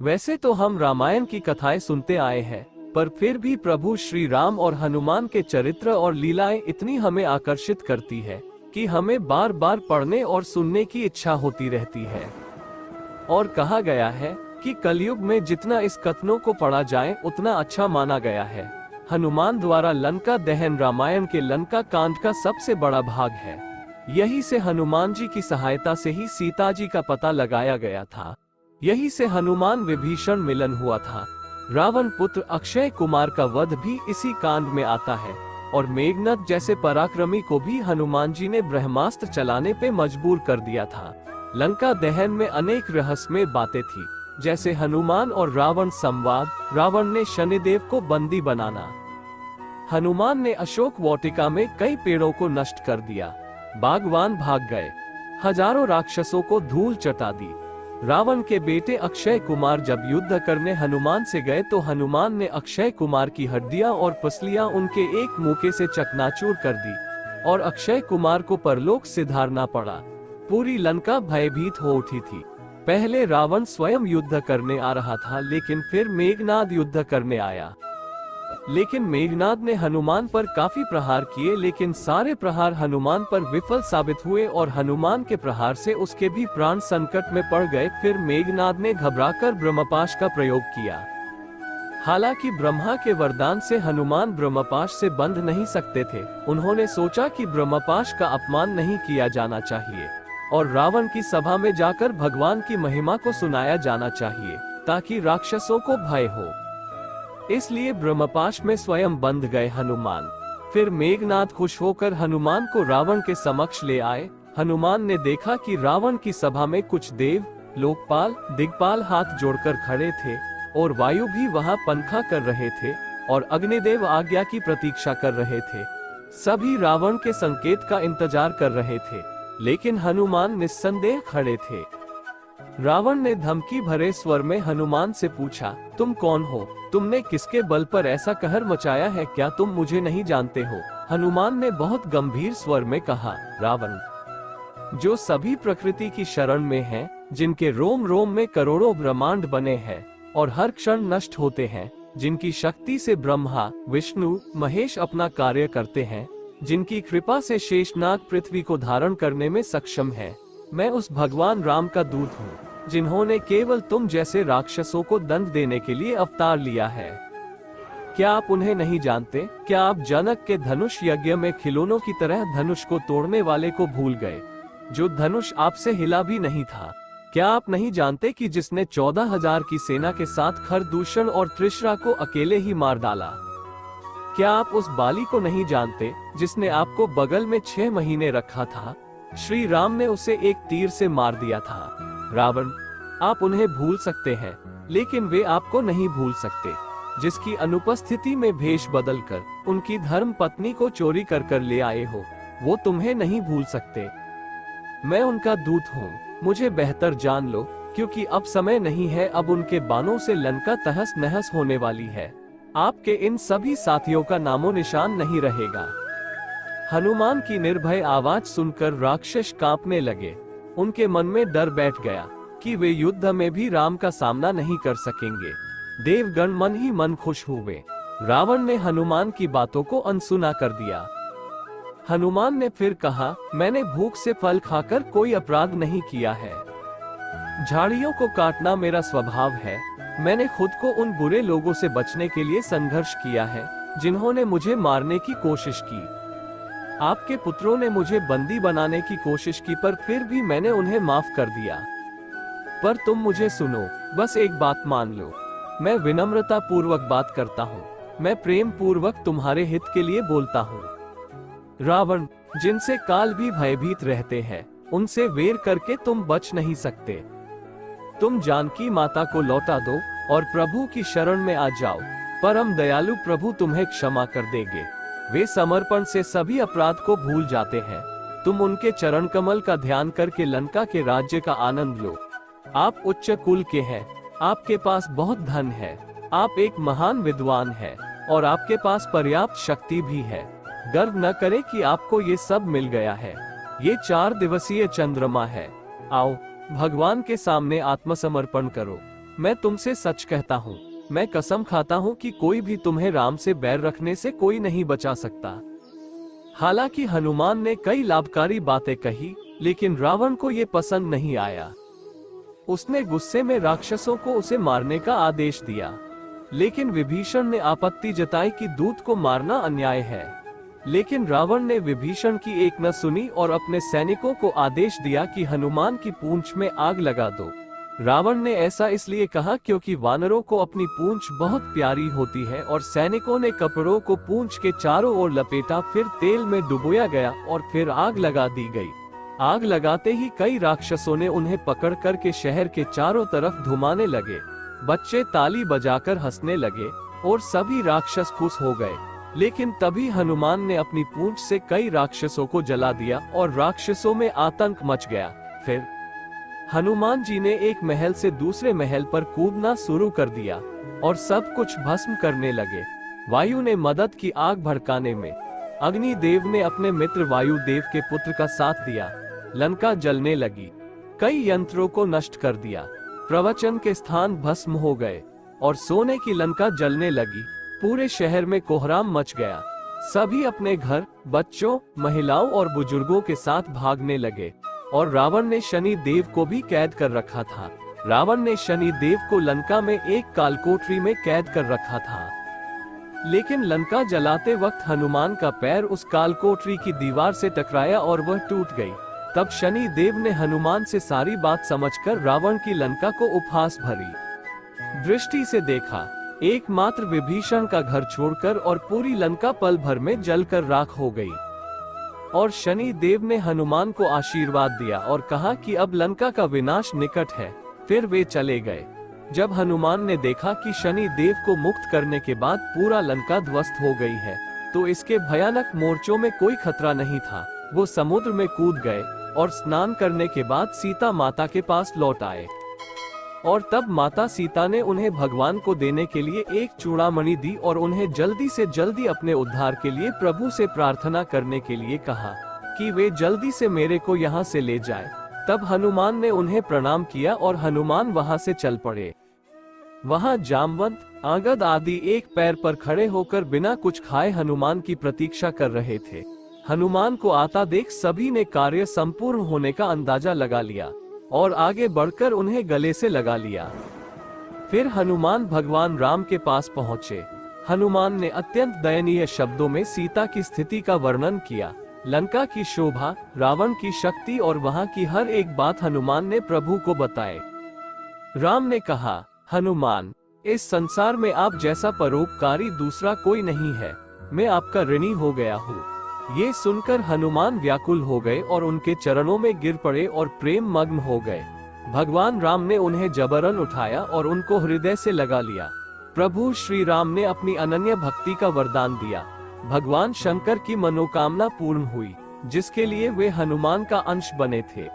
वैसे तो हम रामायण की कथाएं सुनते आए हैं, पर फिर भी प्रभु श्री राम और हनुमान के चरित्र और लीलाएं इतनी हमें आकर्षित करती है कि हमें बार बार पढ़ने और सुनने की इच्छा होती रहती है। और कहा गया है कि कलयुग में जितना इस कथनों को पढ़ा जाए उतना अच्छा माना गया है। हनुमान द्वारा लंका दहन रामायण के लंका कांड का सबसे बड़ा भाग है। यही से हनुमान जी की सहायता से ही सीता जी का पता लगाया गया था। यही से हनुमान विभीषण मिलन हुआ था। रावण पुत्र अक्षय कुमार का वध भी इसी कांड में आता है। और मेघनाद जैसे पराक्रमी को भी हनुमान जी ने ब्रह्मास्त्र चलाने पे मजबूर कर दिया था। लंका दहन में अनेक रहस्यमय बातें थी, जैसे हनुमान और रावण संवाद, रावण ने शनिदेव को बंदी बनाना, हनुमान ने अशोक वाटिका में कई पेड़ों को नष्ट कर दिया, बागवान भाग गए, हजारों राक्षसों को धूल चटा दी। रावण के बेटे अक्षय कुमार जब युद्ध करने हनुमान से गए तो हनुमान ने अक्षय कुमार की हड्डियां और पसलियां उनके एक मुक्के से चकनाचूर कर दी और अक्षय कुमार को परलोक सिधारना पड़ा। पूरी लंका भयभीत हो उठी थी। पहले रावण स्वयं युद्ध करने आ रहा था, लेकिन फिर मेघनाद युद्ध करने आया। लेकिन मेघनाद ने हनुमान पर काफी प्रहार किए, लेकिन सारे प्रहार हनुमान पर विफल साबित हुए और हनुमान के प्रहार से उसके भी प्राण संकट में पड़ गए। फिर मेघनाद ने घबराकर ब्रह्मपाश का प्रयोग किया। हालांकि ब्रह्मा के वरदान से हनुमान ब्रह्मपाश से बंध नहीं सकते थे। उन्होंने सोचा कि ब्रह्मपाश का अपमान नहीं किया जाना चाहिए और रावण की सभा में जाकर भगवान की महिमा को सुनाया जाना चाहिए, ताकि राक्षसों को भय हो। इसलिए ब्रह्मपाश में स्वयं बंध गए हनुमान। फिर मेघनाद खुश होकर हनुमान को रावण के समक्ष ले आए। हनुमान ने देखा कि रावण की सभा में कुछ देव, लोकपाल, दिग्पाल हाथ जोड़कर खड़े थे और वायु भी वहां पंखा कर रहे थे और अग्निदेव आज्ञा की प्रतीक्षा कर रहे थे। सभी रावण के संकेत का इंतजार कर रहे थे, लेकिन हनुमान निस्संदेह खड़े थे। रावण ने धमकी भरे स्वर में हनुमान से पूछा, तुम कौन हो? तुमने किसके बल पर ऐसा कहर मचाया है? क्या तुम मुझे नहीं जानते हो? हनुमान ने बहुत गंभीर स्वर में कहा, रावण जो सभी प्रकृति की शरण में है, जिनके रोम रोम में करोड़ों ब्रह्मांड बने हैं और हर क्षण नष्ट होते हैं, जिनकी शक्ति से ब्रह्मा, विष्णु, महेश अपना कार्य करते हैं, जिनकी कृपा से शेषनाग पृथ्वी को धारण करने में सक्षम है, मैं उस भगवान राम का दूत हूँ, जिन्होंने केवल तुम जैसे राक्षसों को दंड देने के लिए अवतार लिया है। क्या आप उन्हें नहीं जानते? क्या आप जनक के धनुष यज्ञ में खिलौनों की तरह धनुष को तोड़ने वाले को भूल गए, जो धनुष आपसे हिला भी नहीं था? क्या आप नहीं जानते कि जिसने 14,000 की सेना के साथ खरदूषण और त्रिशरा को अकेले ही मार डाला? क्या आप उस बाली को नहीं जानते जिसने आपको बगल में 6 महीने रखा था? श्री राम ने उसे एक तीर से मार दिया था। रावण, आप उन्हें भूल सकते हैं, लेकिन वे आपको नहीं भूल सकते, जिसकी अनुपस्थिति में भेष बदलकर उनकी धर्म पत्नी को चोरी कर ले आए हो। वो तुम्हें नहीं भूल सकते। मैं उनका दूत हूँ, मुझे बेहतर जान लो, क्योंकि अब समय नहीं है। अब उनके बाणों से लंका तहस नहस होने वाली है। आपके इन सभी साथियों का नामो निशान नहीं रहेगा। हनुमान की निर्भय आवाज सुनकर राक्षस कांपने लगे। उनके मन में डर बैठ गया कि वे युद्ध में भी राम का सामना नहीं कर सकेंगे। देवगण मन ही मन खुश हुए। रावण ने हनुमान की बातों को अनसुना कर दिया। हनुमान ने फिर कहा, मैंने भूख से फल खाकर कोई अपराध नहीं किया है। झाड़ियों को काटना मेरा स्वभाव है। मैंने खुद को उन बुरे लोगों से बचने के लिए संघर्ष किया है, जिन्होंने मुझे मारने की कोशिश की। आपके पुत्रों ने मुझे बंदी बनाने की कोशिश की, पर फिर भी मैंने उन्हें माफ कर दिया। पर तुम मुझे सुनो, बस एक बात मान लो। मैं विनम्रता पूर्वक बात करता हूँ। मैं प्रेम पूर्वक तुम्हारे हित के लिए बोलता हूँ। रावण, जिनसे काल भी भयभीत रहते हैं, उनसे वेर करके तुम बच नहीं सकते। तुम जानकी माता को लौटा दो और प्रभु की शरण में आ जाओ। परम दयालु प्रभु तुम्हें क्षमा कर देंगे। वे समर्पण से सभी अपराध को भूल जाते हैं। तुम उनके चरण कमल का ध्यान करके लंका के राज्य का आनंद लो। आप उच्च कुल के हैं, आपके पास बहुत धन है, आप एक महान विद्वान हैं और आपके पास पर्याप्त शक्ति भी है। गर्व न करें कि आपको ये सब मिल गया है। ये 4 दिवसीय चंद्रमा है। आओ, भगवान के सामने आत्मसमर्पण करो। मैं तुमसे सच कहता हूँ, मैं कसम खाता हूँ कि कोई भी तुम्हें राम से बैर रखने से कोई नहीं बचा सकता। हालांकि हनुमान ने कई लाभकारी बातें कही, लेकिन रावण को ये पसंद नहीं आया। उसने गुस्से में राक्षसों को उसे मारने का आदेश दिया, लेकिन विभीषण ने आपत्ति जताई कि दूत को मारना अन्याय है। लेकिन रावण ने विभीषण की एक न सुनी और अपने सैनिकों को आदेश दिया कि हनुमान की पूंछ में आग लगा दो। रावण ने ऐसा इसलिए कहा क्योंकि वानरों को अपनी पूंछ बहुत प्यारी होती है और सैनिकों ने कपड़ों को पूंछ के चारों ओर लपेटा, फिर तेल में डुबोया गया और फिर आग लगा दी गई। आग लगाते ही कई राक्षसों ने उन्हें पकड़ कर के शहर के चारों तरफ धुमाने लगे। बच्चे ताली बजाकर हंसने लगे और सभी राक्षस खुश हो गए। लेकिन तभी हनुमान ने अपनी पूंछ से कई राक्षसों को जला दिया और राक्षसों में आतंक मच गया। फिर हनुमान जी ने एक महल से दूसरे महल पर कूदना शुरू कर दिया और सब कुछ भस्म करने लगे। वायु ने मदद की आग भड़काने में। अग्निदेव ने अपने मित्र वायुदेव के पुत्र का साथ दिया। लंका जलने लगी, कई यंत्रों को नष्ट कर दिया, प्रवचन के स्थान भस्म हो गए और सोने की लंका जलने लगी। पूरे शहर में कोहराम मच गया। सभी अपने घर, बच्चों, महिलाओं और बुजुर्गों के साथ भागने लगे और रावण ने शनि देव को भी कैद कर रखा था। रावण ने शनि देव को लंका में एक कालकोठरी में कैद कर रखा था। लेकिन लंका जलाते वक्त हनुमान का पैर उस कालकोठरी की दीवार से टकराया और वह टूट गई। तब शनि देव ने हनुमान से सारी बात समझकर रावण की लंका को उपहास भरी दृष्टि से देखा। एकमात्र विभीषण का घर छोड़कर और पूरी लंका पल भर में जलकर राख हो गई। और शनि देव ने हनुमान को आशीर्वाद दिया और कहा कि अब लंका का विनाश निकट है। फिर वे चले गए। जब हनुमान ने देखा कि शनि देव को मुक्त करने के बाद पूरा लंका ध्वस्त हो गई है, तो इसके भयानक मोर्चों में कोई खतरा नहीं था। वो समुद्र में कूद गए और स्नान करने के बाद सीता माता के पास लौट आए। और तब माता सीता ने उन्हें भगवान को देने के लिए एक चूड़ामणि दी और उन्हें जल्दी से जल्दी अपने उद्धार के लिए प्रभु से प्रार्थना करने के लिए कहा कि वे जल्दी से मेरे को यहाँ से ले जाए। तब हनुमान ने उन्हें प्रणाम किया और हनुमान वहाँ से चल पड़े। वहाँ जामवंत, आंगद आदि एक पैर पर खड़े होकर बिना कुछ खाए हनुमान की प्रतीक्षा कर रहे थे। हनुमान को आता देख सभी ने कार्य संपूर्ण होने का अंदाजा लगा लिया और आगे बढ़कर उन्हें गले से लगा लिया। फिर हनुमान भगवान राम के पास पहुंचे। हनुमान ने अत्यंत दयनीय शब्दों में सीता की स्थिति का वर्णन किया। लंका की शोभा, रावण की शक्ति और वहां की हर एक बात हनुमान ने प्रभु को बताए। राम ने कहा, हनुमान, इस संसार में आप जैसा परोपकारी दूसरा कोई नहीं है। मैं आपका ऋणी हो गया हूँ। ये सुनकर हनुमान व्याकुल हो गए और उनके चरणों में गिर पड़े और प्रेम मग्न हो गए। भगवान राम ने उन्हें जबरन उठाया और उनको हृदय से लगा लिया। प्रभु श्री राम ने अपनी अनन्य भक्ति का वरदान दिया। भगवान शंकर की मनोकामना पूर्ण हुई, जिसके लिए वे हनुमान का अंश बने थे।